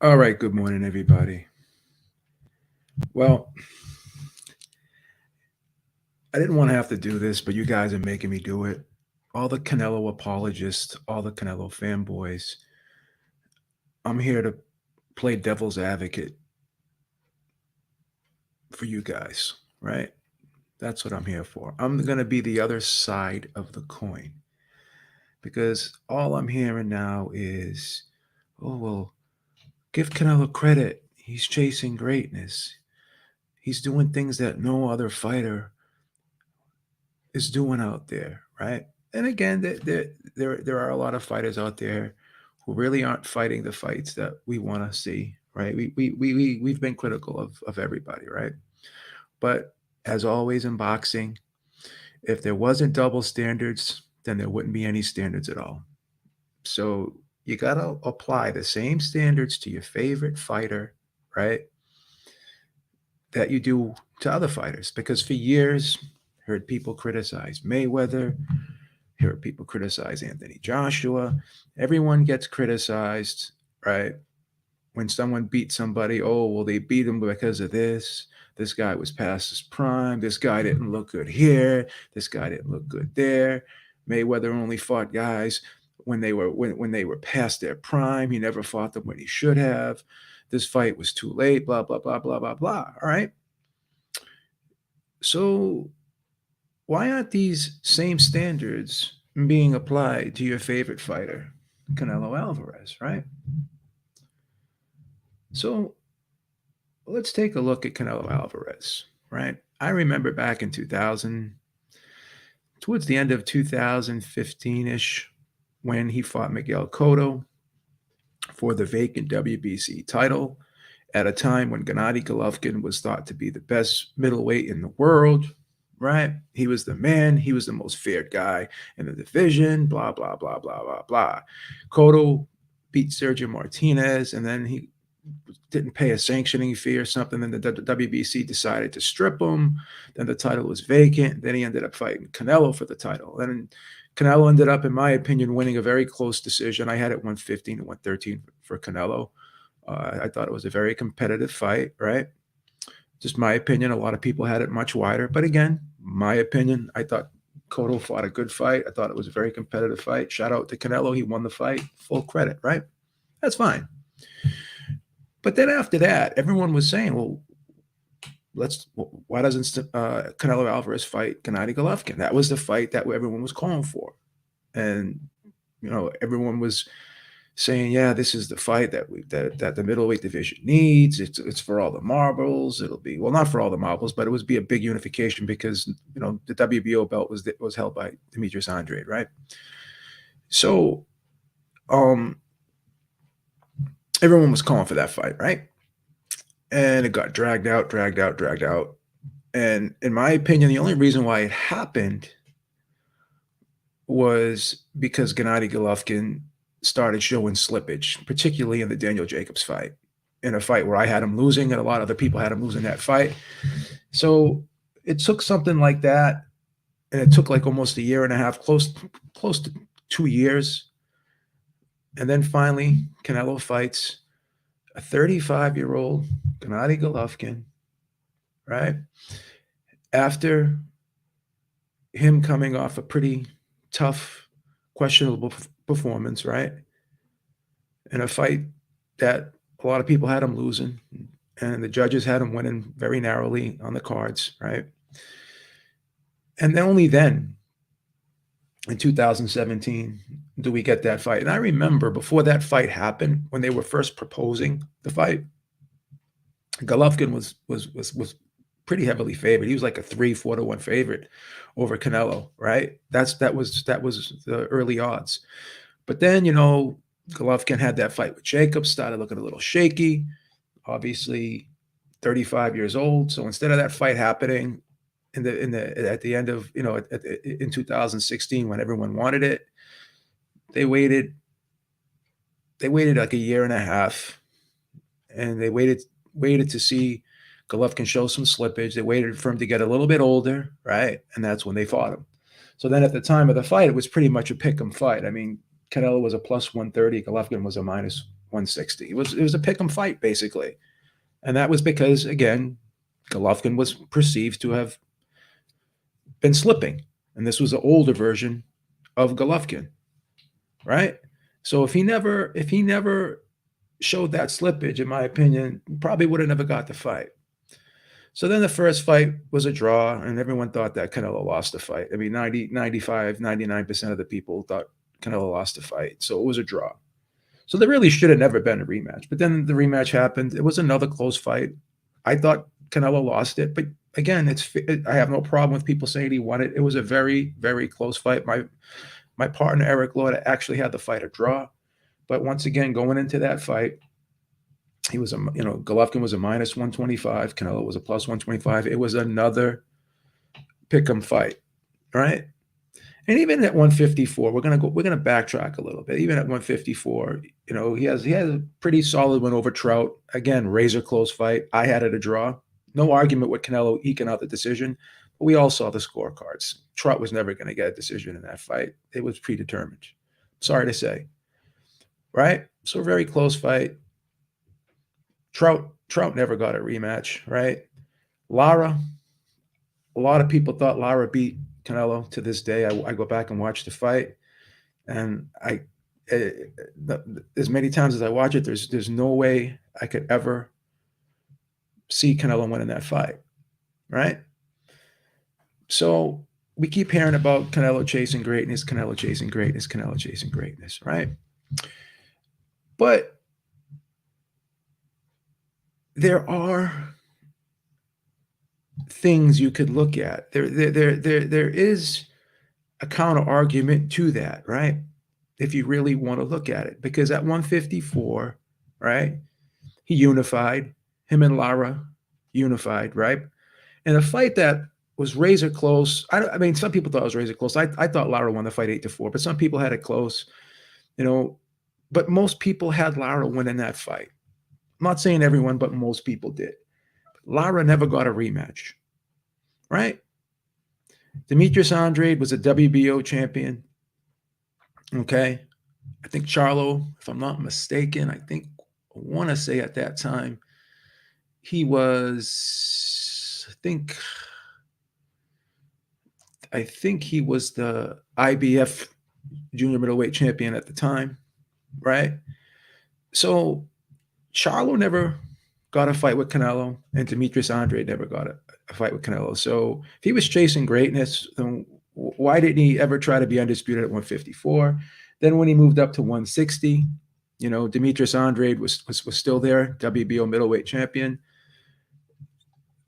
All right, good morning, everybody. Well, I didn't want to have to do this, but you guys are making me do it. All the Canelo apologists, all the Canelo fanboys, I'm here to play devil's advocate for you guys, right? That's what I'm here for. I'm going to be the other side of the coin because all I'm hearing now is, oh, well, give Canelo credit. He's chasing greatness. He's doing things that no other fighter is doing out there, right? And again, there are a lot of fighters out there who really aren't fighting the fights that we want to see, right? We've been critical of everybody, right? But as always in boxing, if there wasn't double standards, then there wouldn't be any standards at all. So you got to apply the same standards to your favorite fighter, right? That you do to other fighters. Because for years, heard people criticize Mayweather, heard people criticize Anthony Joshua. Everyone gets criticized, right? When someone beats somebody, oh, well, they beat him because of this. This guy was past his prime. This guy didn't look good here. This guy didn't look good there. Mayweather only fought guys when they were past their prime. He never fought them when he should have. This fight was too late. Blah blah blah blah blah blah. All right. So why aren't these same standards being applied to your favorite fighter, Canelo Alvarez, right? So let's take a look at Canelo Alvarez, right? I remember back in 2000, towards the end of 2015 ish, when he fought Miguel Cotto for the vacant WBC title at a time when Gennady Golovkin was thought to be the best middleweight in the world, right? He was the man. He was the most feared guy in the division, blah, blah, blah, blah, blah, blah. Cotto beat Sergio Martinez, and then he didn't pay a sanctioning fee or something. Then the WBC decided to strip him. Then the title was vacant. Then he ended up fighting Canelo for the title. Then Canelo ended up, in my opinion, winning a very close decision. I had it 115 to 113 for Canelo. I thought it was a very competitive fight, right? Just my opinion. A lot of people had it much wider. But again, my opinion, I thought Cotto fought a good fight. I thought it was a very competitive fight. Shout out to Canelo. He won the fight. Full credit, right? That's fine. But then after that, everyone was saying, well, why doesn't Canelo Alvarez fight Gennady Golovkin? That was the fight that everyone was calling for. And, everyone was saying, yeah, this is the fight that the middleweight division needs. It's for all the marbles. It'll be, well, not for all the marbles, but it would be a big unification because, the WBO belt was held by Demetrius Andrade, right? So, everyone was calling for that fight, right? And it got dragged out, dragged out, dragged out. And in my opinion, the only reason why it happened was because Gennady Golovkin started showing slippage, particularly in the Daniel Jacobs fight, in a fight where I had him losing and a lot of other people had him losing that fight. So it took something like that, and it took like almost a year and a half, close to 2 years. And then finally, Canelo fights a 35-year-old Gennady Golovkin, right? After him coming off a pretty tough, questionable performance, right? In a fight that a lot of people had him losing, and the judges had him winning very narrowly on the cards, right? And then only then, in 2017, do we get that fight. And I remember before that fight happened, when they were first proposing the fight, Golovkin was pretty heavily favored. He was like a 3-4 to 1 favorite over Canelo, right? That was the early odds. But then, Golovkin had that fight with Jacobs, started looking a little shaky. Obviously, 35 years old. So instead of that fight happening at the end of, in 2016 when everyone wanted it, they waited like a year and a half, and they waited to see Golovkin show some slippage. They waited for him to get a little bit older, right? And that's when they fought him. So then at the time of the fight, it was pretty much a pick 'em fight. I mean, Canelo was a plus 130, Golovkin was a minus 160. It was a pick'em fight basically, and that was because again, Golovkin was perceived to have been slipping, and this was an older version of Golovkin, right? So if he never showed that slippage, in my opinion, probably would have never got the fight. So then the first fight was a draw, and everyone thought that Canelo lost the fight. I mean, 90, 95, 99% of the people thought Canelo lost the fight. So it was a draw. So there really should have never been a rematch. But then the rematch happened. It was another close fight. I thought Canelo lost it. But again, I have no problem with people saying he won it. It was a very, very close fight. My partner, Eric Lord, actually had the fight a draw. But once again, going into that fight, Golovkin was a minus 125. Canelo was a plus 125. It was another pick'em fight, right? And even at 154, we're gonna backtrack a little bit. Even at 154, he has a pretty solid win over Trout. Again, razor close fight. I had it a draw. No argument with Canelo eking out the decision, but we all saw the scorecards. Trout was never going to get a decision in that fight. It was predetermined. Sorry to say, right? So very close fight. Trout never got a rematch, right? Lara, a lot of people thought Lara beat Canelo. To this day, I go back and watch the fight, and as many times as I watch it, there's no way I could ever see Canelo winning that fight, right? So we keep hearing about Canelo chasing greatness, Canelo chasing greatness, Canelo chasing greatness, right? But there are things you could look at. There is a counter argument to that, right? If you really want to look at it, because at 154, right, he unified. Him and Lara unified, right? In a fight that was razor close. I mean, some people thought it was razor close. I thought Lara won the fight 8-4, but some people had it close, But most people had Lara winning that fight. I'm not saying everyone, but most people did. Lara never got a rematch, right? Demetrius Andrade was a WBO champion. Okay. I think Charlo, if I'm not mistaken, I want to say at that time, he was, I think he was the IBF junior middleweight champion at the time, right? So Charlo never got a fight with Canelo, and Demetrius Andrade never got a fight with Canelo. So if he was chasing greatness, then why didn't he ever try to be undisputed at 154? Then when he moved up to 160, Demetrius Andrade was still there, WBO middleweight champion.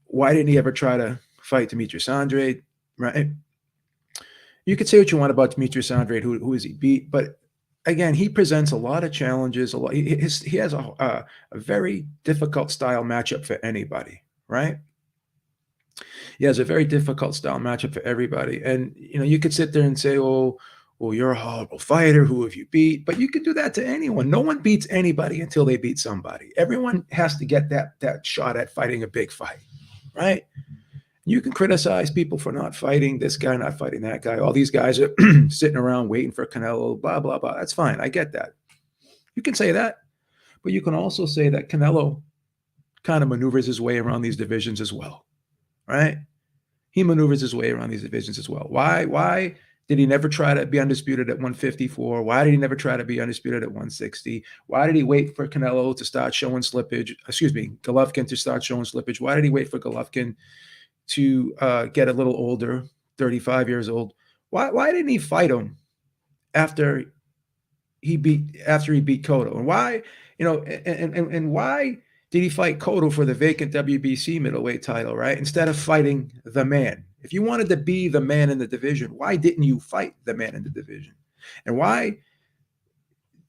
Why didn't he ever try to fight Demetrius Andrade, right? You could say what you want about Demetrius Andrade, who is he beat, but again, he presents a lot of challenges. He has a very difficult style matchup for anybody, right? He has a very difficult style matchup for everybody. And, you could sit there and say, oh, well, you're a horrible fighter. Who have you beat? But you could do that to anyone. No one beats anybody until they beat somebody. Everyone has to get that shot at fighting a big fight, right? You can criticize people for not fighting this guy, not fighting that guy. All these guys are sitting around waiting for Canelo, blah, blah, blah. That's fine. I get that. You can say that. But you can also say that Canelo kind of maneuvers his way around these divisions as well, right? He maneuvers his way around these divisions as well. Why did he never try to be undisputed at 154? Why did he never try to be undisputed at 160? Why did he wait for Canelo to start showing slippage? Golovkin to start showing slippage. Why did he wait for Golovkin to get a little older, 35 years old? Why didn't he fight him after he beat Cotto? And why, and why did he fight Cotto for the vacant WBC middleweight title, right? Instead of fighting the man. If you wanted to be the man in the division, why didn't you fight the man in the division? And why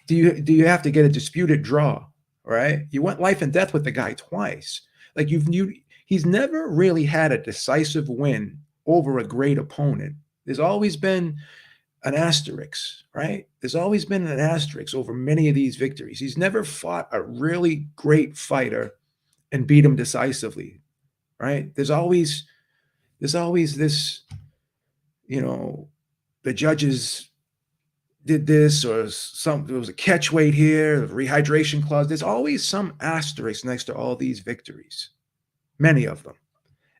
do you have to get a disputed draw, right? You went life and death with the guy twice. Like he's never really had a decisive win over a great opponent. There's always been an asterisk, right? There's always been an asterisk over many of these victories. He's never fought a really great fighter and beat him decisively, right? There's always this, the judges did this or there was a catch weight here, a rehydration clause. There's always some asterisk next to all these victories, many of them.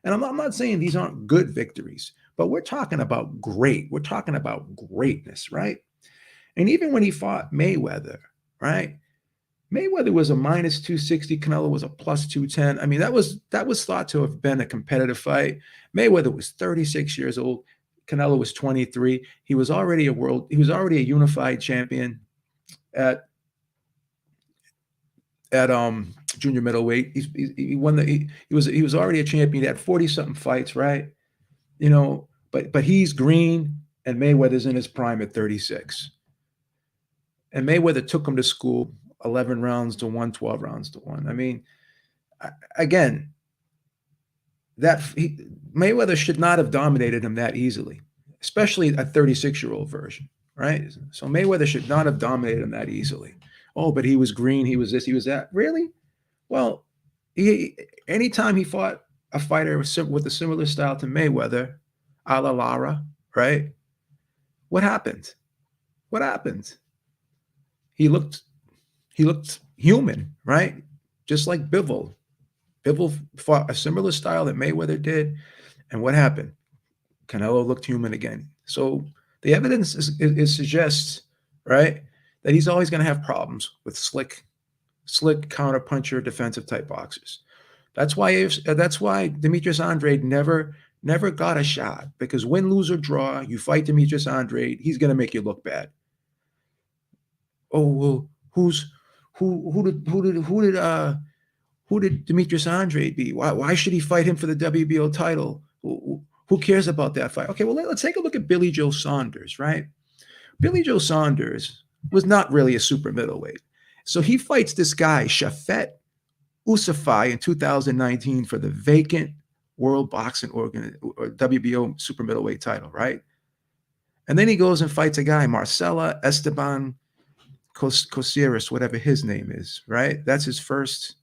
And I'm not saying these aren't good victories, but we're talking about great. We're talking about greatness, right? And even when he fought Mayweather, right? Mayweather was a minus 260. Canelo was a plus 210. I mean, that was thought to have been a competitive fight. Mayweather was 36 years old. Canelo was 23. He was already a unified champion at junior middleweight. He won he was already a champion. He had 40 something fights, right? But he's green and Mayweather's in his prime at 36. And Mayweather took him to school, 11 rounds to 1, 12 rounds to 1. I mean, again, Mayweather should not have dominated him that easily, especially a 36-year-old version, right? So Mayweather should not have dominated him that easily. Oh, but he was green, he was this, he was that. Really? Well, anytime he fought a fighter with a similar style to Mayweather, a la Lara, right? What happened? What happened? He looked human, right? Just like Bivol. Bivol fought a similar style that Mayweather did. And what happened? Canelo looked human again. So the evidence suggests, right, that he's always going to have problems with slick counterpuncher defensive type boxers. That's why Demetrius Andrade never got a shot, because win, lose, or draw, you fight Demetrius Andrade, he's going to make you look bad. Oh, well, who did Demetrius Andrade beat? Why should he fight him for the WBO title? Who cares about that fight? Okay, well, let's take a look at Billy Joe Saunders, right? Billy Joe Saunders was not really a super middleweight. So he fights this guy, Shafet Usafai, in 2019 for the vacant World Boxing or WBO super middleweight title, right? And then he goes and fights a guy, Marcela Esteban Cosiris, whatever his name is, right? That's his first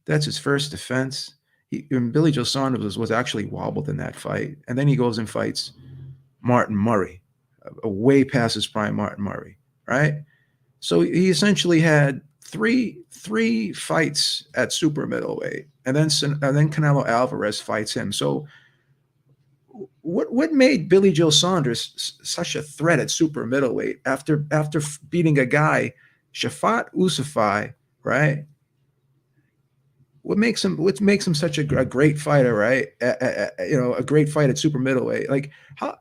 defense. Billy Joe Saunders was actually wobbled in that fight. And then he goes and fights Martin Murray, a way past his prime Martin Murray, right? So he essentially had three fights at super middleweight, and then Canelo Alvarez fights him. So what made Billy Joe Saunders such a threat at super middleweight after beating a guy, Shafat Usafai, right? What makes him such a great fighter, right? A great fight at super middleweight. Like how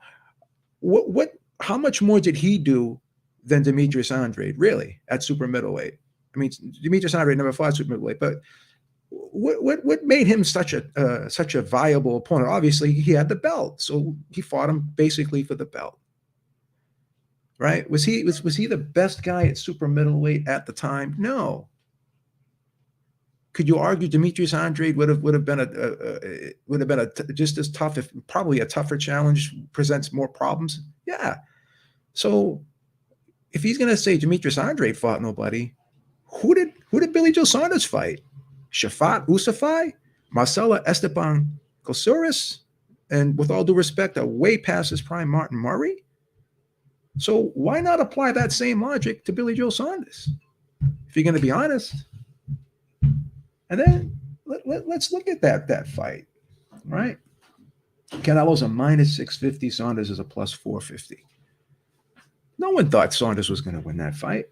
much more did he do than Demetrius Andrade, really, at super middleweight? I mean, Demetrius Andrade never fought super middleweight, but what made him such a viable opponent? Obviously, he had the belt, so he fought him basically for the belt, right? Was he the best guy at super middleweight at the time? No. Could you argue Demetrius Andrade would have been just as tough, if probably a tougher challenge, presents more problems? Yeah. So if he's going to say Demetrius Andrade fought nobody, who did Billy Joe Saunders fight? Shafat Usafai, Marcela Esteban Cosiris, and with all due respect, a way past his prime Martin Murray. So why not apply that same logic to Billy Joe Saunders, if you're going to be honest? And then let's look at that fight, right? Canelo's a minus 650. Saunders is a plus 450. No one thought Saunders was going to win that fight.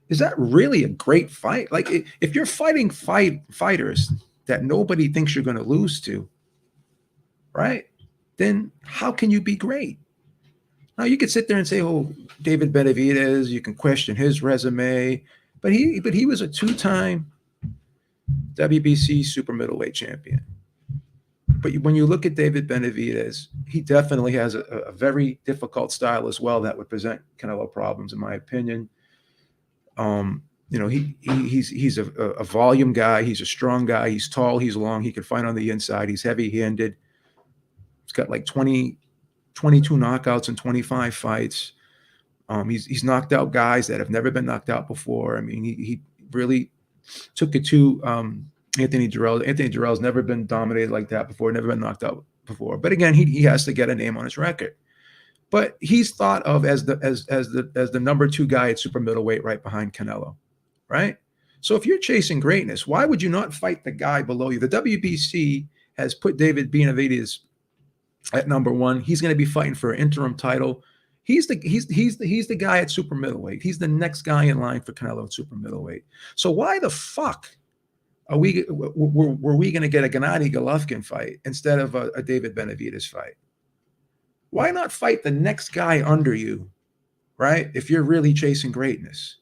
Is that really a great fight? Like, if you're fighting fighters that nobody thinks you're going to lose to, right, then how can you be great? Now, you could sit there and say, oh, David Benavidez, you can question his resume, but he was a two-time WBC super middleweight champion. But when you look at David Benavidez, he definitely has a very difficult style as well that would present Canelo problems, in my opinion. He's a volume guy. He's a strong guy. He's tall. He's long. He can fight on the inside. He's heavy-handed. He's got like 22 knockouts in 25 fights. He's knocked out guys that have never been knocked out before. I mean, he really took it to Anthony Dirrell. Anthony Dirrell's never been dominated like that before, never been knocked out before. But again, he has to get a name on his record. but he's thought of as the number 2 guy at super middleweight right behind Canelo, right? So if you're chasing greatness, why would you not fight the guy below you? The WBC has put David Benavidez at number 1. He's going to be fighting for an interim title. He's the guy at super middleweight. He's the next guy in line for Canelo at super middleweight. So why the fuck were we going to get a Gennady Golovkin fight instead of a David Benavidez fight? Why not fight the next guy under you, right? If you're really chasing greatness.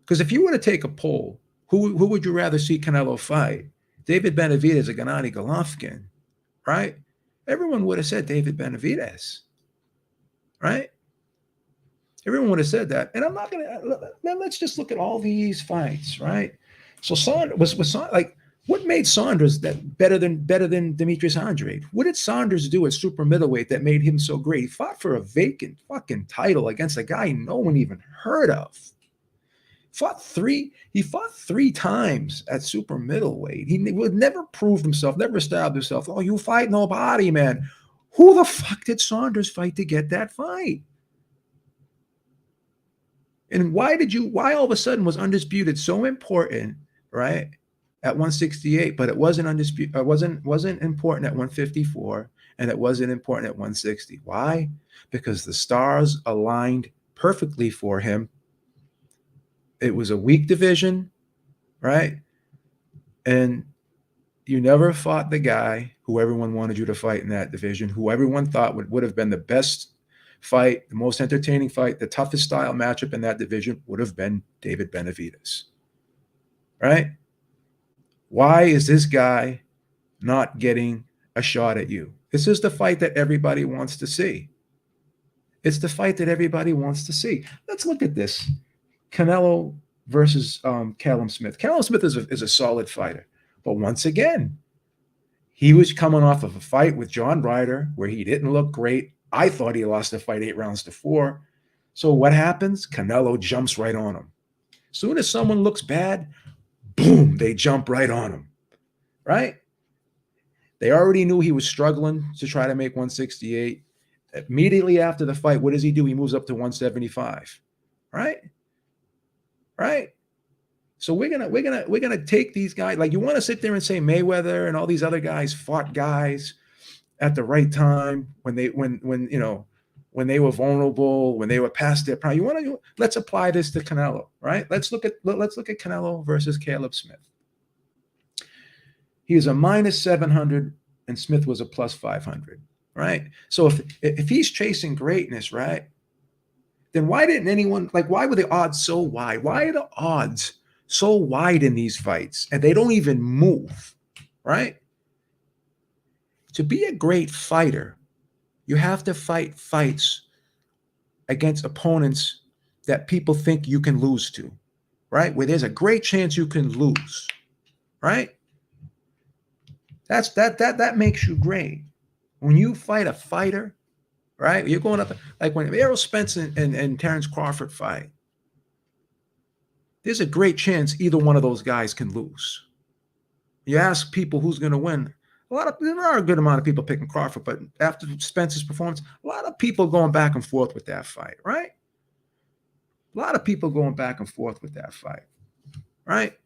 Because if you were to take a poll, who would you rather see Canelo fight? David Benavidez or Gennady Golovkin, right? Everyone would have said David Benavidez, right? Everyone would have said that. And I'm not going to, let's just look at all these fights, right? So was like, what made Saunders that better than Demetrius Andrade? What did Saunders do at super middleweight that made him so great? He fought for a vacant fucking title against a guy no one even heard of. He fought 3 times at super middleweight. He would never prove himself, never established himself. Oh, you fight nobody, man. Who the fuck did Saunders fight to get that fight? And why all of a sudden was undisputed so important, right? At 168, but it wasn't undisputed, wasn't important at 154, and it wasn't important at 160. Why? Because the stars aligned perfectly for him. It was a weak division, right? And you never fought the guy who everyone wanted you to fight in that division, who everyone thought would have been the best fight, the most entertaining fight, the toughest style matchup in that division would have been David Benavidez, right? Why is this guy not getting a shot at you? This is the fight that everybody wants to see. It's the fight that everybody wants to see. Let's look at this. Canelo versus Callum Smith. Callum Smith is a solid fighter. But once again, he was coming off of a fight with John Ryder where he didn't look great. I thought he lost the fight 8 rounds to 4. So what happens? Canelo jumps right on him. As soon as someone looks bad, boom, they jump right on him, right? They already knew he was struggling to try to make 168. Immediately after the fight, what does he do? He moves up to 175, right? Right? So we're gonna take these guys. Like, you want to sit there and say Mayweather and all these other guys fought guys at the right time when they were vulnerable, when they were past their prime. Let's apply this to Canelo, right? Let's look at Canelo versus Caleb Smith. He was a -700 and Smith was a +500, right? So if he's chasing greatness, right, then why didn't anyone, like, why were the odds so wide? Why are the odds so wide in these fights and they don't even move, right? To be a great fighter, you have to fight fights against opponents that people think you can lose to, right? Where there's a great chance you can lose, right? That makes you great. When you fight a fighter, right? You're going up, like when Errol Spence and Terrence Crawford fight, there's a great chance either one of those guys can lose. You ask people who's going to win. There are a good amount of people picking Crawford, but after Spence's performance, a lot of people going back and forth with that fight, right? A lot of people going back and forth with that fight, right?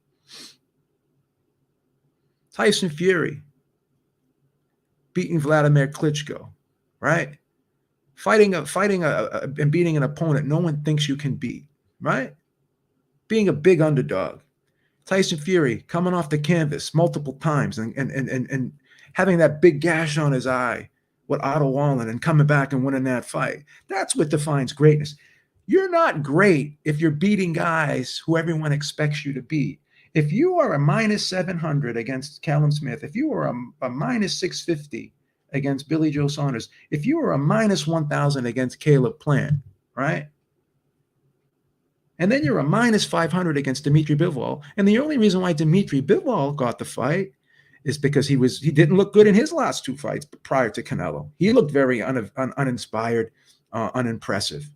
Tyson Fury beating Vladimir Klitschko, right? Fighting and beating an opponent no one thinks you can beat, right? Being a big underdog. Tyson Fury coming off the canvas multiple times and having that big gash on his eye with Otto Wallen and coming back and winning that fight. That's what defines greatness. You're not great if you're beating guys who everyone expects you to beat. If you are a -700 against Callum Smith, if you are a -650 against Billy Joe Saunders, if you are a -1000 against Caleb Plant, right? And then you're a -500 against Dimitri Bivol. And the only reason why Dimitri Bivol got the fight is because he didn't look good in his last 2 fights prior to Canelo. He looked very uninspired, unimpressive.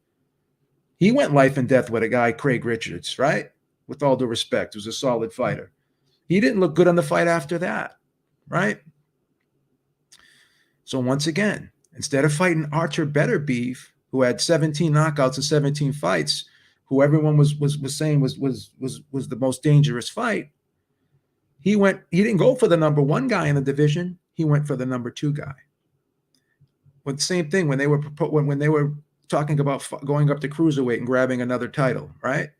He went life and death with a guy, Craig Richards, right? With all due respect, who's a solid fighter. He didn't look good on the fight after that, right? So once again, Instead of fighting Archer Beterbiev, who had 17 knockouts in 17 fights, who everyone was saying was the most dangerous fight, he didn't go for the number one guy in the division. He went for the number two guy. But the same thing when they were talking about going up to cruiserweight and grabbing another title, right?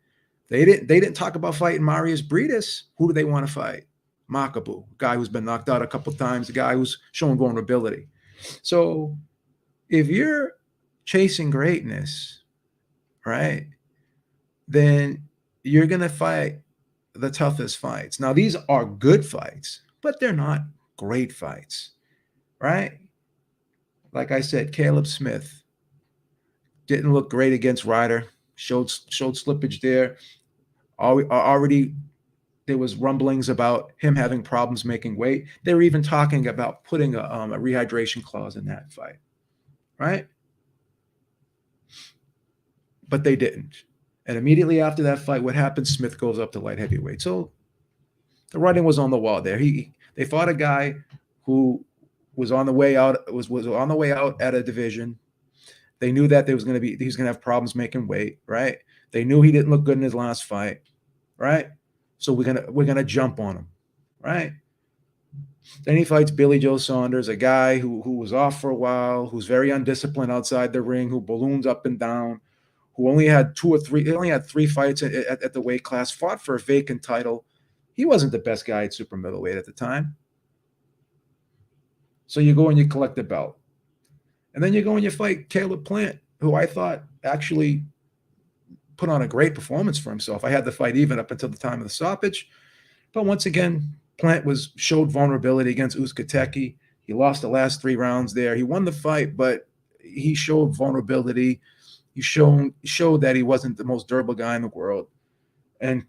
They didn't talk about fighting Marius Briedis. Who do they want to fight? Makabu, guy who's been knocked out a couple times, a guy who's showing vulnerability. So if you're chasing greatness, right, then you're going to fight the toughest fights. Now, these are good fights, but they're not great fights, right? Like I said, Caleb Smith didn't look great against Ryder, showed slippage there. Already there was rumblings about him having problems making weight. They were even talking about putting a rehydration clause in that fight, right? But they didn't. And immediately after that fight, what happened? Smith goes up to light heavyweight. So the writing was on the wall there. They fought a guy who was on the way out, was on the way out at a division. They knew that he was going to have problems making weight, right? They knew he didn't look good in his last fight, right? So we're gonna jump on him, right? Then he fights Billy Joe Saunders, a guy who was off for a while, who's very undisciplined outside the ring, who balloons up and down, who only had three fights at the weight class, fought for a vacant title. He wasn't the best guy at super middleweight at the time. So you go and you collect the belt. And then you go and you fight Caleb Plant, who I thought actually put on a great performance for himself. I had the fight even up until the time of the stoppage. But once again, Plant showed vulnerability against Uzcategui. He lost the last 3 rounds there. He won the fight, but he showed vulnerability. He showed that he wasn't the most durable guy in the world. And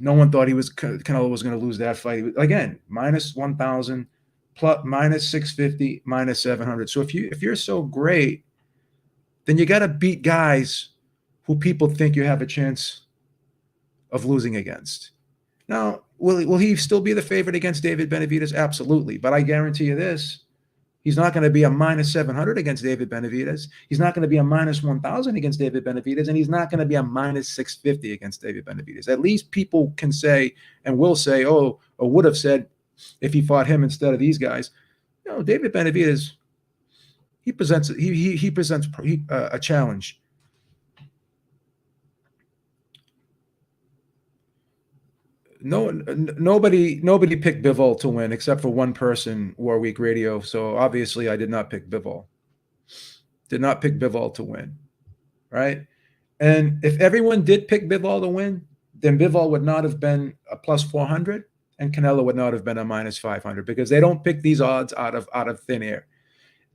no one thought Canelo was going to lose that fight. Again, minus 1,000, plus minus 650, minus 700. So if you're so great, then you got to beat guys who people think you have a chance of losing against. Now, will he still be the favorite against David Benavidez? Absolutely. But I guarantee you this, he's not going to be a minus 700 against David Benavidez. He's not going to be a minus 1,000 against David Benavidez, and he's not going to be a minus 650 against David Benavidez. At least people can say and will say, or would have said if he fought him instead of these guys, David Benavidez, he presents a challenge. Nobody picked Bivol to win except for one person, Warweek Radio. So obviously I did not pick Bivol. Did not pick Bivol to win, right? And if everyone did pick Bivol to win, then Bivol would not have been a plus 400 and Canelo would not have been a minus 500 because they don't pick these odds out of thin air.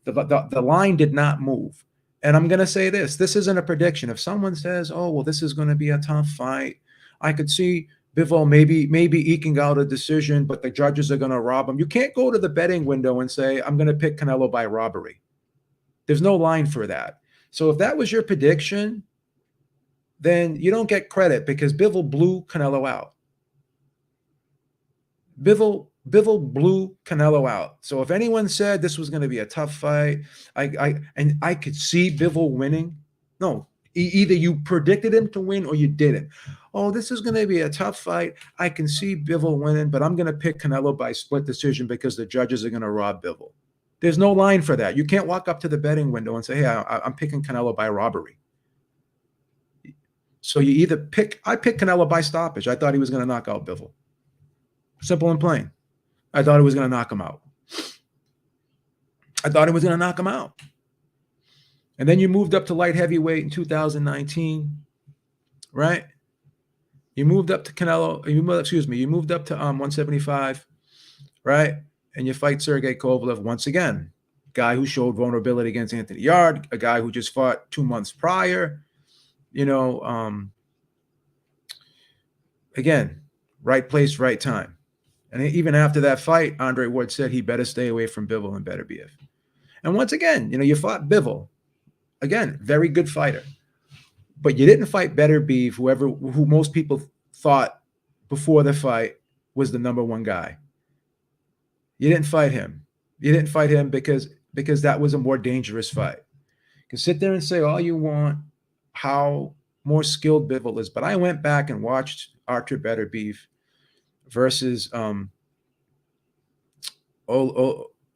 The line did not move. And I'm going to say this isn't a prediction. If someone says, oh, well, this is going to be a tough fight, I could see Bivol maybe eking out a decision, but the judges are going to rob him. You can't go to the betting window and say, I'm going to pick Canelo by robbery. There's no line for that. So if that was your prediction, then you don't get credit because Bivol blew Canelo out. Bivol blew Canelo out. So if anyone said this was going to be a tough fight, I could see Bivol winning. No, either you predicted him to win or you didn't. Oh, this is going to be a tough fight. I can see Bivol winning, but I'm going to pick Canelo by split decision because the judges are going to rob Bivol. There's no line for that. You can't walk up to the betting window and say, hey, I'm picking Canelo by robbery. So you either I picked Canelo by stoppage. I thought he was going to knock out Bivol. Simple and plain. I thought he was going to knock him out. And then you moved up to light heavyweight in 2019, right? You moved up to Canelo. You moved up to 175, right? And you fight Sergey Kovalev once again, guy who showed vulnerability against Anthony Yard, a guy who just fought 2 months prior. Again, right place, right time. And even after that fight, Andre Ward said he better stay away from Bivol and Beterbiev. And once again, you fought Bivol. Again, very good fighter. But you didn't fight Beterbiev, who most people thought before the fight was the number one guy. You didn't fight him. You didn't fight him because because that was a more dangerous fight. You can sit there and say all you want how more skilled Bivol is, but I went back and watched Artur Beterbiev versus Alexander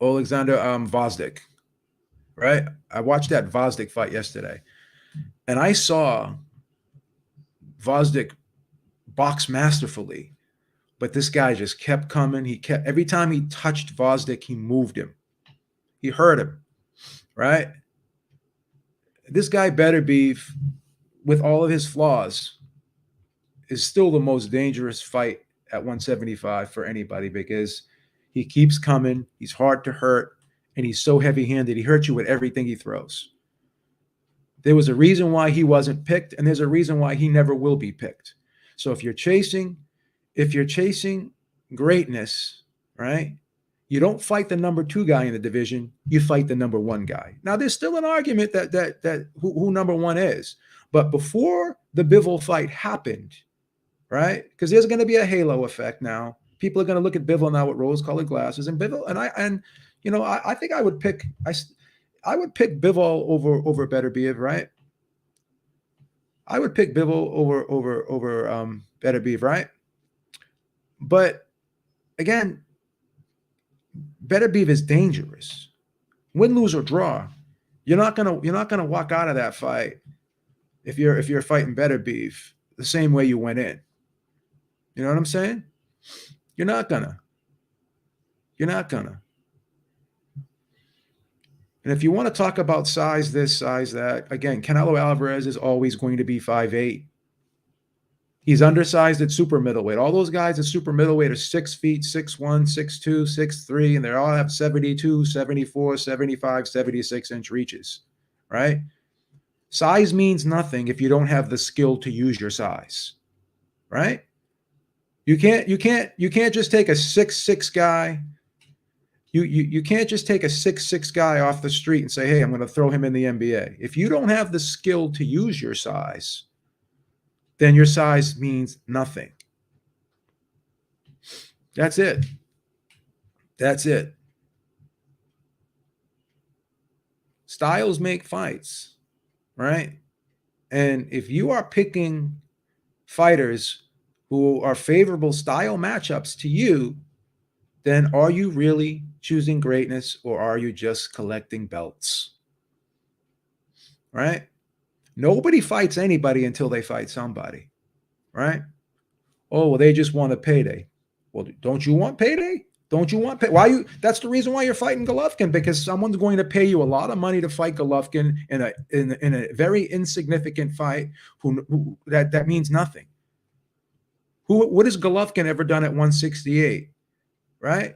Vosdik, right? I watched that Vosdik fight yesterday, and I saw Vosdik box masterfully, but this guy just kept coming. He kept, every time he touched Vosdik, he moved him. He hurt him, right? This guy Beterbiev, with all of his flaws, is still the most dangerous fight at 175 for anybody because he keeps coming. He's hard to hurt, and he's so heavy-handed. He hurts you with everything he throws. There was a reason why he wasn't picked, and there's a reason why he never will be picked. So if you're chasing greatness, right, you don't fight the number 2 guy in the division. You fight the number 1 guy. Now, there's still an argument that who number 1 is. But before the Bivol fight happened, right, because there's going to be a halo effect now. People are going to look at Bivol now with rose-colored glasses, and Bivol, I think I would pick Bivol over Beterbiev, right? I would pick Bivol over Beterbiev, right? But again, Beterbiev is dangerous. Win, lose, or draw. You're not gonna walk out of that fight if you're fighting Beterbiev the same way you went in. You know what I'm saying? You're not gonna. And if you want to talk about size this, size that, again, Canelo Alvarez is always going to be 5'8". He's undersized at super middleweight. All those guys at super middleweight are 6 feet, 6'1", 6'2", 6'3", and they all have 72, 74, 75, 76-inch reaches, right? Size means nothing if you don't have the skill to use your size, right? You can't just take a 6'6" guy. You can't just take a 6'6" guy off the street and say, hey, I'm going to throw him in the NBA. If you don't have the skill to use your size, then your size means nothing. That's it. Styles make fights, right? And if you are picking fighters who are favorable style matchups to you, then are you really choosing greatness, or are you just collecting belts? Right? Nobody fights anybody until they fight somebody, right? Oh, well, they just want a payday. Well, don't you want payday? Don't you want pay? That's the reason why you're fighting Golovkin, because someone's going to pay you a lot of money to fight Golovkin in a very insignificant fight. That means nothing. What has Golovkin ever done at 168? Right?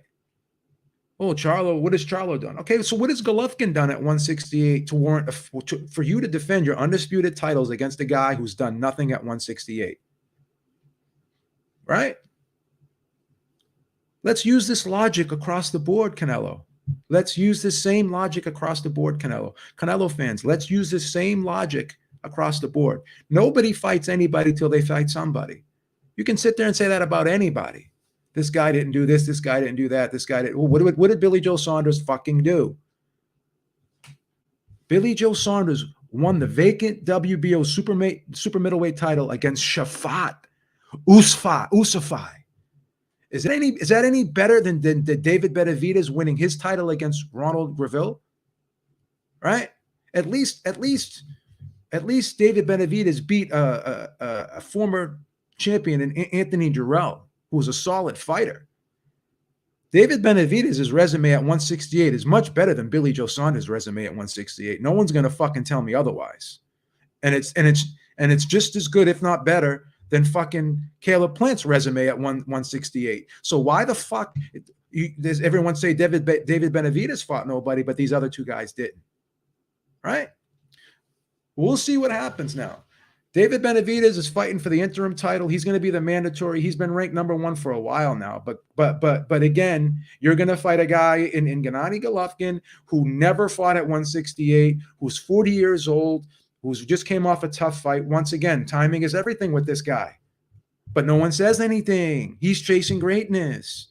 Oh, Charlo, what has Charlo done? Okay, so what has Golovkin done at 168 to warrant for you to defend your undisputed titles against a guy who's done nothing at 168? Right? Let's use this logic across the board, Canelo. Let's use this same logic across the board, Canelo. Canelo fans, let's use this same logic across the board. Nobody fights anybody till they fight somebody. You can sit there and say that about anybody. This guy didn't do this. This guy didn't do that. This guy didn't. What did Billy Joe Saunders fucking do? Billy Joe Saunders won the vacant WBO super middleweight title against Shafat Usafai. Is that any better than David Benavidez winning his title against Ronald Graville? Right? At least David Benavidez beat a former champion in Anthony Jarrell, who was a solid fighter. David Benavidez's resume at 168 is much better than Billy Joe Saunders' resume at 168. No one's gonna fucking tell me otherwise. And it's just as good, if not better, than fucking Caleb Plant's resume at 168. So why the fuck does everyone say David Benavidez fought nobody, but these other two guys didn't? Right? We'll see what happens now. David Benavidez is fighting for the interim title. He's going to be the mandatory. He's been ranked number 1 for a while now. But again, you're going to fight a guy in Gennady Golovkin who never fought at 168, who's 40 years old, who just came off a tough fight. Once again, timing is everything with this guy. But no one says anything. He's chasing greatness.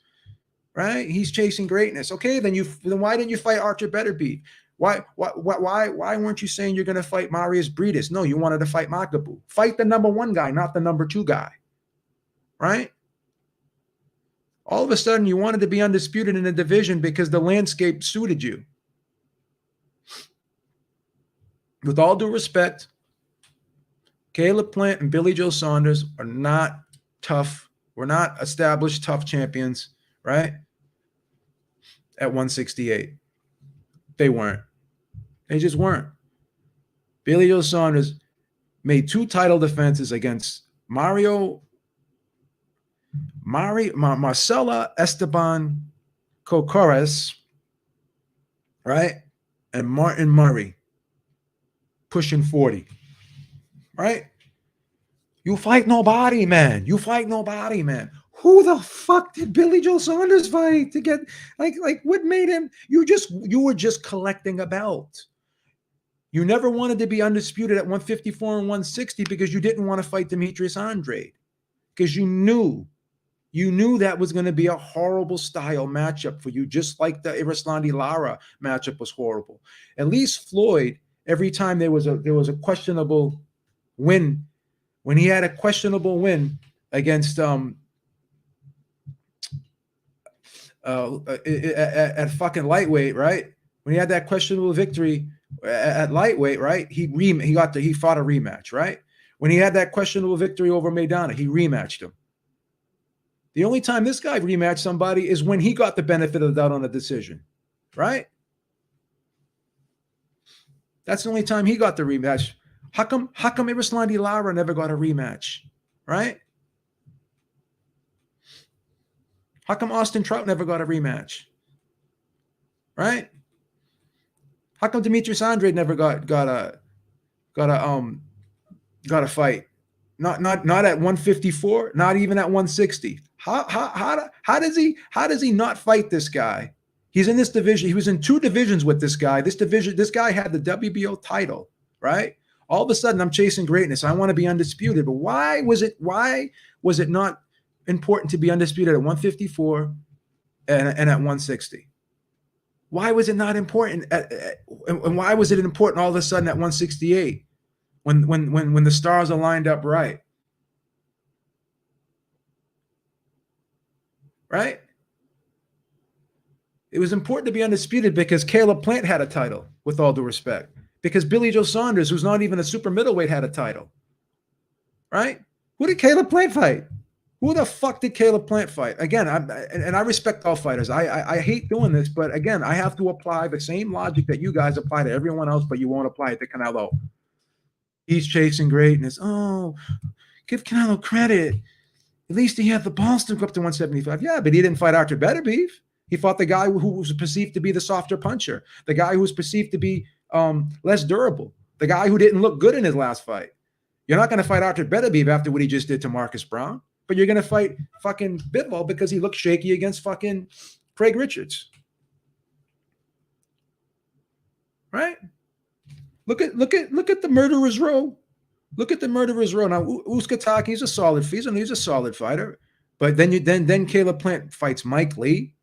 right? He's chasing greatness. Okay, then why didn't you fight Archer Beterbiev? Why weren't you saying you're going to fight Marius Briedis? No, you wanted to fight Makabu. Fight the number 1 guy, not the number 2 guy, right? All of a sudden, you wanted to be undisputed in the division because the landscape suited you. With all due respect, Caleb Plant and Billy Joe Saunders are not tough. We're not established tough champions, right? At 168. They weren't. They just weren't. Billy Joe Saunders made 2 title defenses against Marcela Esteban Cocores, right? And Martin Murray, pushing 40, right? You fight nobody, man. You fight nobody, man. Who the fuck did Billy Joe Saunders fight to get like what made him? You were just collecting a belt. You never wanted to be undisputed at 154 and 160 because you didn't want to fight Demetrius Andrade because you knew that was going to be a horrible style matchup for you, just like the Irislandi Lara matchup was horrible. At least Floyd, every time there was a questionable win, when he had a questionable win against at fucking lightweight, right? When he had that questionable victory at lightweight, right? He fought a rematch, right? When he had that questionable victory over Maidana, he rematched him. The only time this guy rematched somebody is when he got the benefit of the doubt on a decision, right? That's the only time he got the rematch. How come Irislandi Lara never got a rematch, right? How come Austin Trout never got a rematch, right? How come Demetrius Andrade never got a fight? Not at 154, not even at 160. How does he not fight this guy? He's in this division. He was in 2 divisions with this guy. This guy had the WBO title, right? All of a sudden, I'm chasing greatness. I want to be undisputed. But why was it not important to be undisputed at 154 and at 160? Why was it not important? And why was it important all of a sudden at 168 when the stars are lined up right? Right? It was important to be undisputed because Caleb Plant had a title, with all due respect. Because Billy Joe Saunders, who's not even a super middleweight, had a title. Right? Who did Caleb Plant fight? Who the fuck did Caleb Plant fight? Again, I respect all fighters. I hate doing this, but again, I have to apply the same logic that you guys apply to everyone else, but you won't apply it to Canelo. He's chasing greatness. Oh, give Canelo credit. At least he had the balls to go up to 175. Yeah, but he didn't fight Archer Beterbiev. He fought the guy who was perceived to be the softer puncher, the guy who was perceived to be less durable, the guy who didn't look good in his last fight. You're not going to fight Archer Beterbiev after what he just did to Marcus Brown, but you're going to fight fucking Bivol because he looked shaky against fucking Craig Richards. Right? Look at the murderer's row. Look at the murderer's row. Now, Uzcategui, he's a solid he's a solid fighter. But then Caleb Plant fights Mike Lee,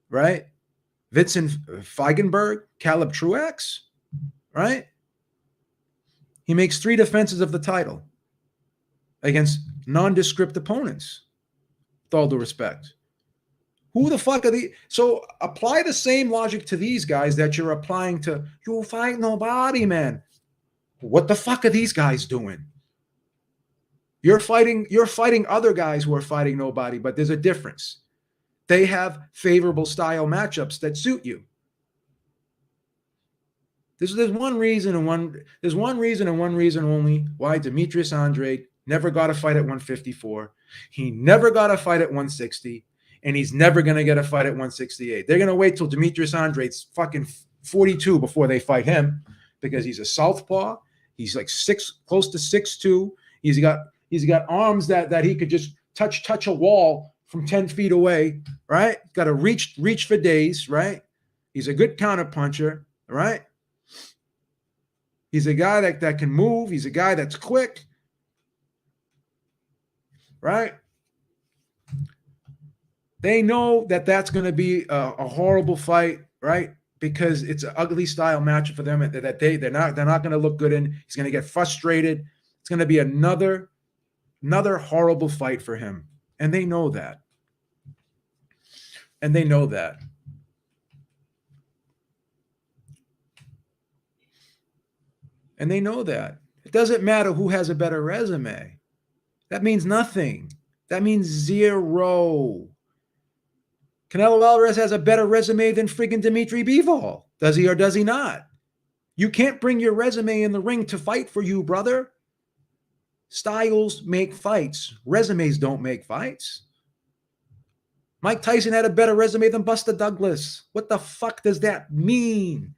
right? Vincent Feigenberg, Caleb Truax, right? He makes 3 defenses of the title against nondescript opponents, with all due respect. Who the fuck are these? So apply the same logic to these guys that you're applying to, you'll fight nobody, man. What the fuck are these guys doing? You're fighting other guys who are fighting nobody, but there's a difference. They have favorable style matchups that suit you. There's one reason and one reason only why Demetrius Andrade never got a fight at 154. He never got a fight at 160, and he's never going to get a fight at 168. They're going to wait till Demetrius Andrade's fucking 42 before they fight him because he's a southpaw. He's like close to 6'2". He's got arms that he could just touch a wall from 10 feet away, right? Got to reach for days, right? He's a good counter puncher, right? He's a guy that can move. He's a guy that's quick, right? They know that that's going to be a horrible fight, right? Because it's an ugly style match for them that they're not going to look good in. He's going to get frustrated. It's going to be another horrible fight for him, and they know that. And they know that. And they know that. It doesn't matter who has a better resume. That means nothing. That means zero. Canelo Alvarez has a better resume than friggin' Dimitri Bivol. Does he or does he not? You can't bring your resume in the ring to fight for you, brother. Styles make fights. Resumes don't make fights. Mike Tyson had a better resume than Buster Douglas. What the fuck does that mean?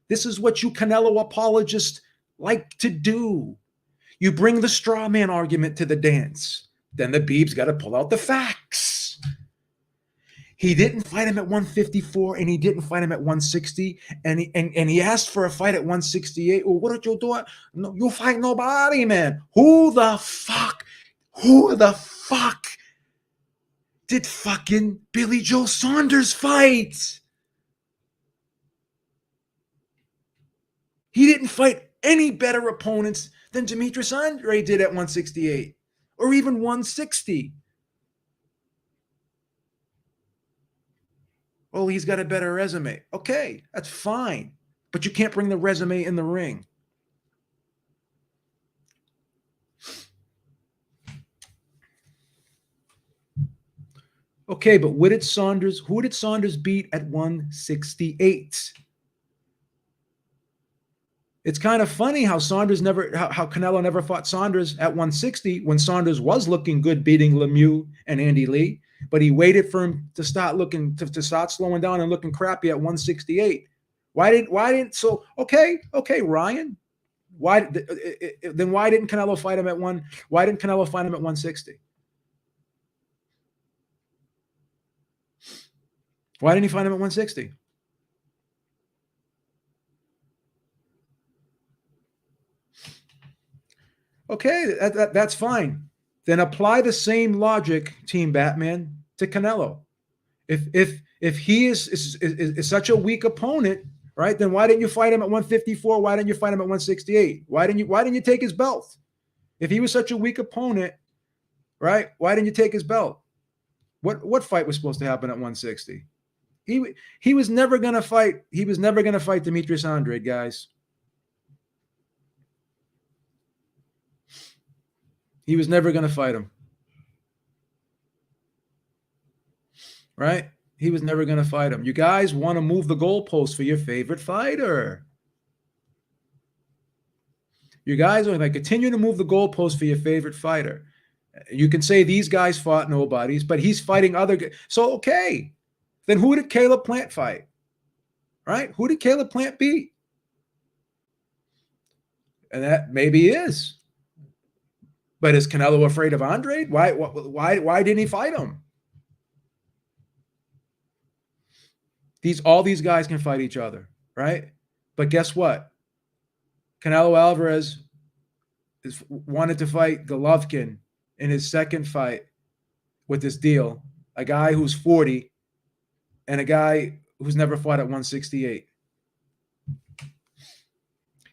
This is what you Canelo apologists like to do. You bring the straw man argument to the dance. Then the Beeb's got to pull out the facts. He didn't fight him at 154 and he didn't fight him at 160. And he asked for a fight at 168. Well, what did you do? No, you fight nobody, man. Who the fuck did fucking Billy Joe Saunders fight? He didn't fight any better opponents than Demetrius Andrade did at 168 or even 160. Oh, he's got a better resume. Okay, that's fine. But you can't bring the resume in the ring. Okay, but who did Saunders beat at 168? It's kind of funny how Canelo never fought Saunders at 160 when Saunders was looking good beating Lemieux and Andy Lee, but he waited for him to start slowing down and looking crappy at 168. Ryan, why didn't Canelo fight him at 160? Why didn't he fight him at 160? Okay, that's fine. Then apply the same logic, Team Batman, to Canelo. If he is such a weak opponent, right? Then why didn't you fight him at 154? Why didn't you fight him at 168? Why didn't you take his belt? If he was such a weak opponent, right? Why didn't you take his belt? What fight was supposed to happen at 160? He was never gonna fight. He was never gonna fight Demetrius Andrade, guys. He was never going to fight him. Right? He was never going to fight him. You guys want to move the goalposts for your favorite fighter. You guys are going to continue to move the goalposts for your favorite fighter. You can say these guys fought nobodies, but he's fighting other guys. So, okay. Then who did Caleb Plant fight? Right? Who did Caleb Plant beat? And that maybe is. But is Canelo afraid of Andrade? Why didn't he fight him? All these guys can fight each other, right? But guess what? Canelo Alvarez wanted to fight Golovkin in his second fight with this deal, a guy who's 40 and a guy who's never fought at 168.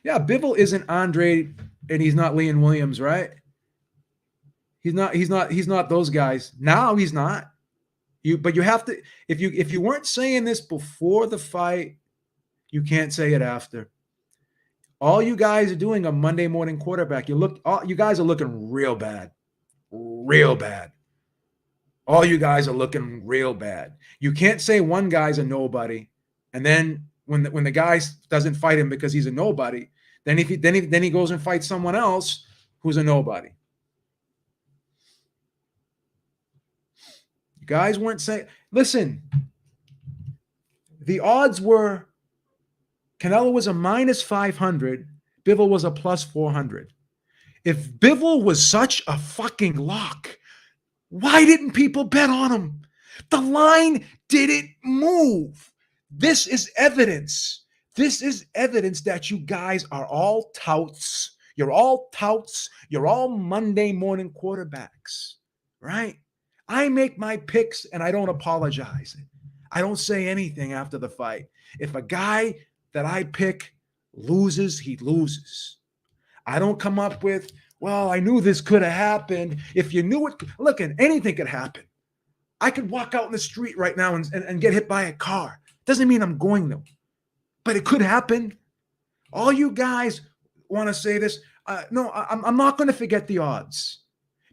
Yeah, Bivol isn't Andrade and he's not Leon Williams, right? He's not those guys. Now he's not. But you have to, if you weren't saying this before the fight, you can't say it after. All you guys are doing a Monday morning quarterback. You guys are looking real bad. Real bad. All you guys are looking real bad. You can't say one guy's a nobody, and then when the guy doesn't fight him because he's a nobody, then he goes and fights someone else who's a nobody. You guys weren't saying. Listen, the odds were Canelo was a minus 500, Bivol was a plus 400. If Bivol was such a fucking lock, why didn't people bet on him? The line didn't move. This is evidence. This is evidence that you guys are all touts. You're all touts. You're all Monday morning quarterbacks, right? I make my picks and I don't apologize. I don't say anything after the fight. If a guy that I pick loses, he loses. I don't come up with, well, I knew this could have happened. If you knew it, look, anything could happen. I could walk out in the street right now and get hit by a car. Doesn't mean I'm going to, but it could happen. All you guys want to say this. No, I'm not going to forget the odds.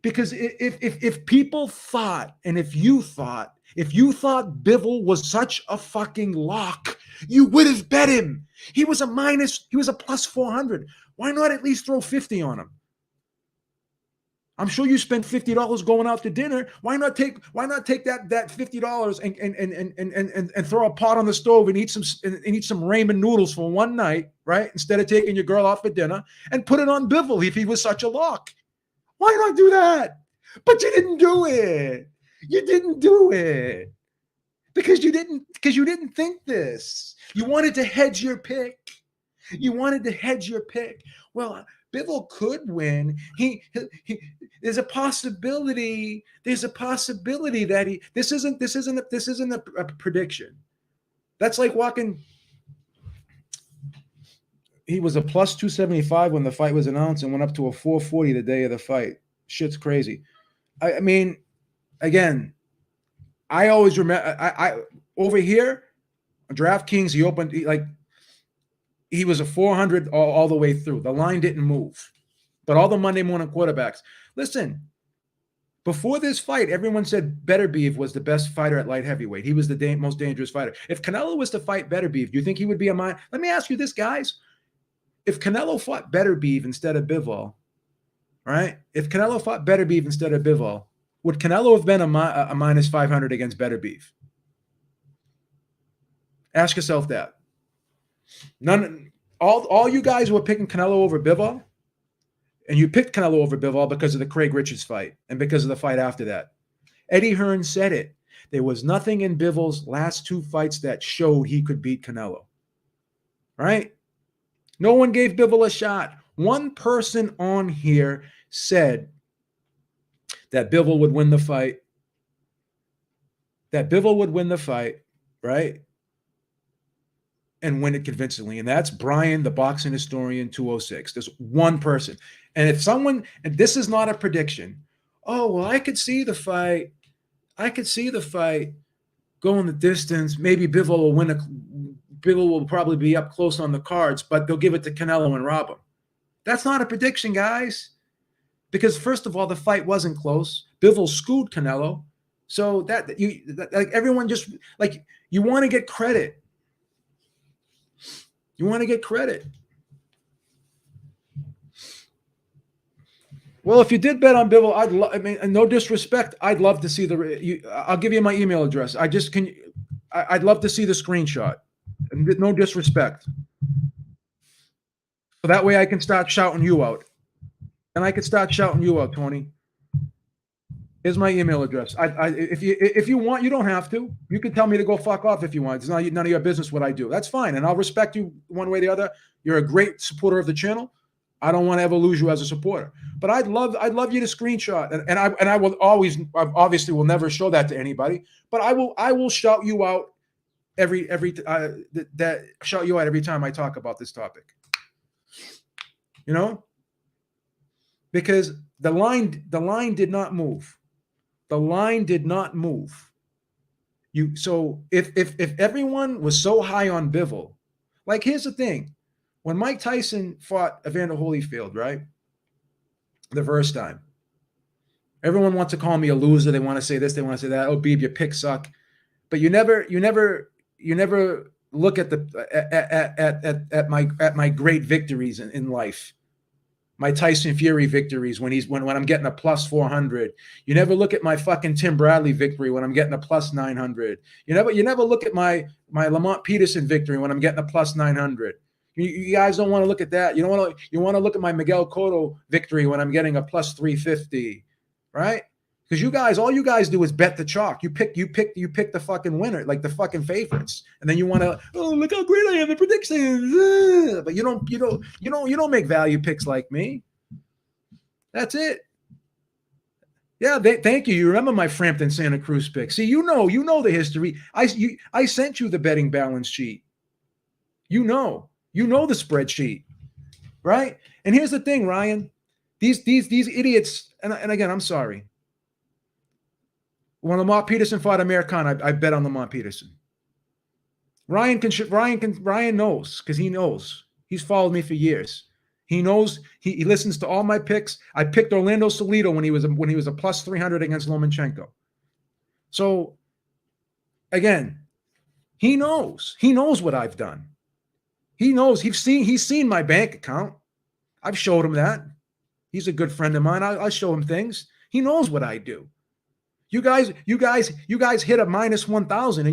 Because if people thought, and if you thought Bivol was such a fucking lock, you would have bet him. He was a plus 400. Why not at least throw 50 on him? I'm sure you spent $50 going out to dinner. Why not take that $50 and throw a pot on the stove and eat some ramen noodles for one night, right? Instead of taking your girl out for dinner, and put it on Bivol if he was such a lock. Why not do that? But you didn't do it. You didn't do it because you didn't think this. You wanted to hedge your pick. Well, Bivol could win. There's a possibility that this isn't a prediction. That's like walking. He was a plus 275 when the fight was announced and went up to a 440 the day of the fight. Shit's crazy. I mean, again, I always remember. I over here, DraftKings. He was a 400 all the way through. The line didn't move, but all the Monday morning quarterbacks. Listen, before this fight, everyone said Beterbiev was the best fighter at light heavyweight. He was the most dangerous fighter. If Canelo was to fight Beterbiev, do you think he would be a mind? Let me ask you this, guys. If Canelo fought Beterbiev instead of Bivol, right? If Canelo fought Beterbiev instead of Bivol, would Canelo have been a minus 500 against Beterbiev? Ask yourself that. All you guys were picking Canelo over Bivol, and you picked Canelo over Bivol because of the Craig Richards fight and because of the fight after that. Eddie Hearn said it. There was nothing in Bivol's last two fights that showed he could beat Canelo. Right? No one gave Bivol a shot. One person on here said that Bivol would win the fight. Right? And win it convincingly. And that's Brian, the boxing historian, 206. There's one person. And if someone, and this is not a prediction, oh, well, I could see the fight going the distance. Maybe Bivol will win Bivol will probably be up close on the cards, but they'll give it to Canelo and rob him. That's not a prediction, guys. Because first of all, the fight wasn't close. Bivol schooled Canelo. So everyone just you want to get credit. You want to get credit. Well, if you did bet on Bivol, no disrespect, I'd love to see I'll give you my email address. I'd love to see the screenshot. No disrespect. So that way I can start shouting you out. And I can start shouting you out, Tony. Here's my email address. If you want, you don't have to. You can tell me to go fuck off if you want. It's none of your business what I do. That's fine, and I'll respect you one way or the other. You're a great supporter of the channel. I don't want to ever lose you as a supporter. But I'd love you to screenshot, and I will always, obviously will never show that to anybody. But I will shout you out every time I talk about this topic. You know, because the line did not move. The line did not move. So if everyone was so high on Bivol, here's the thing. When Mike Tyson fought Evander Holyfield, right? The first time, everyone wants to call me a loser. They want to say this, they want to say that. Oh, Beeb, your picks suck. But you never look at my great victories in life. My Tyson Fury victories when I'm getting a plus 400. You never look at my fucking Tim Bradley victory when I'm getting a plus 900. You never look at my Lamont Peterson victory when I'm getting a plus 900. You guys don't want to look at that. You want to look at my Miguel Cotto victory when I'm getting a plus 350, right? Because all you guys do is bet the chalk. You pick the fucking winner, like the fucking favorites, and then you want to, oh, look how great I am in predictions. But you don't make value picks like me. That's it. Yeah, thank you. You remember my Frampton Santa Cruz pick. See, you know the history. I sent you the betting balance sheet. You know the spreadsheet, right? And here's the thing, Ryan. These idiots, and again, I'm sorry. When Lamont Peterson fought Amir Khan, I bet on Lamont Peterson. Ryan knows because he knows. He's followed me for years. He knows. He listens to all my picks. I picked Orlando Salido when he was a plus 300 against Lomachenko. So again, he knows. He knows what I've done. He knows. He's seen my bank account. I've showed him that. He's a good friend of mine. I'll show him things. He knows what I do. You guys hit a minus 1,000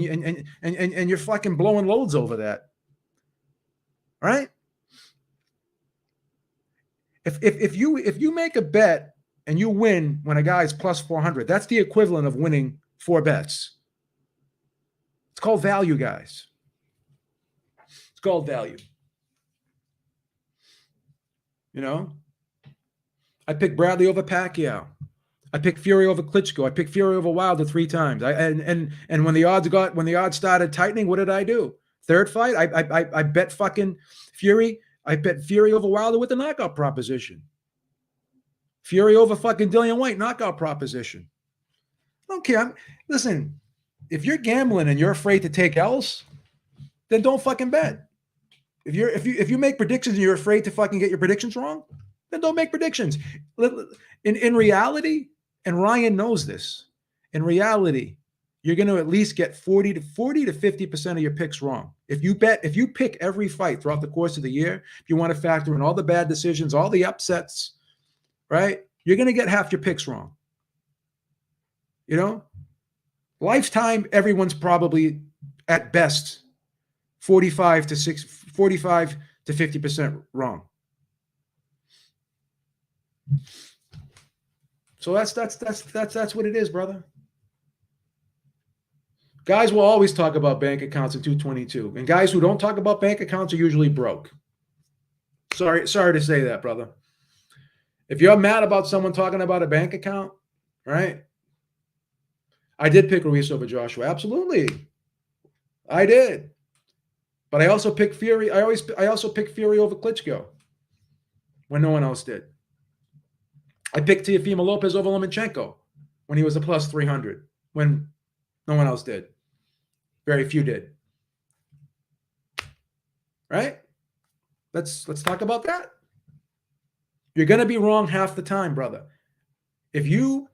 and you're fucking blowing loads over that. Right? If you make a bet and you win when a guy's plus 400, that's the equivalent of winning 4 bets. It's called value, guys. It's called value. You know? I picked Bradley over Pacquiao. I picked Fury over Klitschko. I picked Fury over Wilder 3 times. And when the odds started tightening, what did I do? Third fight, I bet fucking Fury. I bet Fury over Wilder with the knockout proposition. Fury over fucking Dillian White, knockout proposition. I don't care. Listen, if you're gambling and you're afraid to take L's, then don't fucking bet. If you make predictions and you're afraid to fucking get your predictions wrong, then don't make predictions. In reality, and Ryan knows this, in reality, you're going to at least get 40 to 50% of your picks wrong. If you pick every fight throughout the course of the year, if you want to factor in all the bad decisions, all the upsets, right? You're going to get half your picks wrong. You know? Lifetime, everyone's probably at best 45 to 50% wrong. So that's what it is, brother. Guys will always talk about bank accounts in 222, and guys who don't talk about bank accounts are usually broke. Sorry to say that, brother. If you're mad about someone talking about a bank account, right? I did pick Ruiz over Joshua, absolutely. I did, but I also picked Fury. I also picked Fury over Klitschko when no one else did. I picked Teofimo Lopez over Lomachenko when he was a plus 300, when no one else did. Very few did. Right? Let's talk about that. You're going to be wrong half the time, brother. If you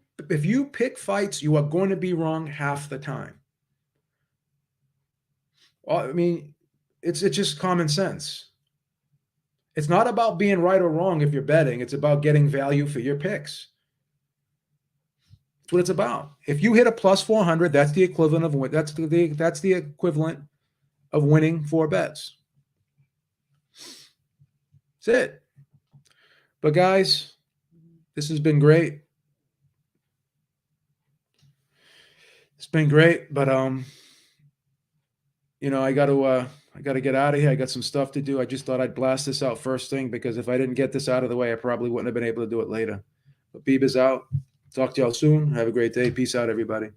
pick fights, you are going to be wrong half the time. Well, I mean, it's just common sense. It's not about being right or wrong if you're betting. It's about getting value for your picks. That's what it's about. If you hit a plus 400, that's the equivalent of winning 4 bets. That's it. But guys, this has been great. It's been great, but you know, I got to get out of here. I got some stuff to do. I just thought I'd blast this out first thing because if I didn't get this out of the way, I probably wouldn't have been able to do it later. But Beeb is out. Talk to y'all soon. Have a great day. Peace out, everybody.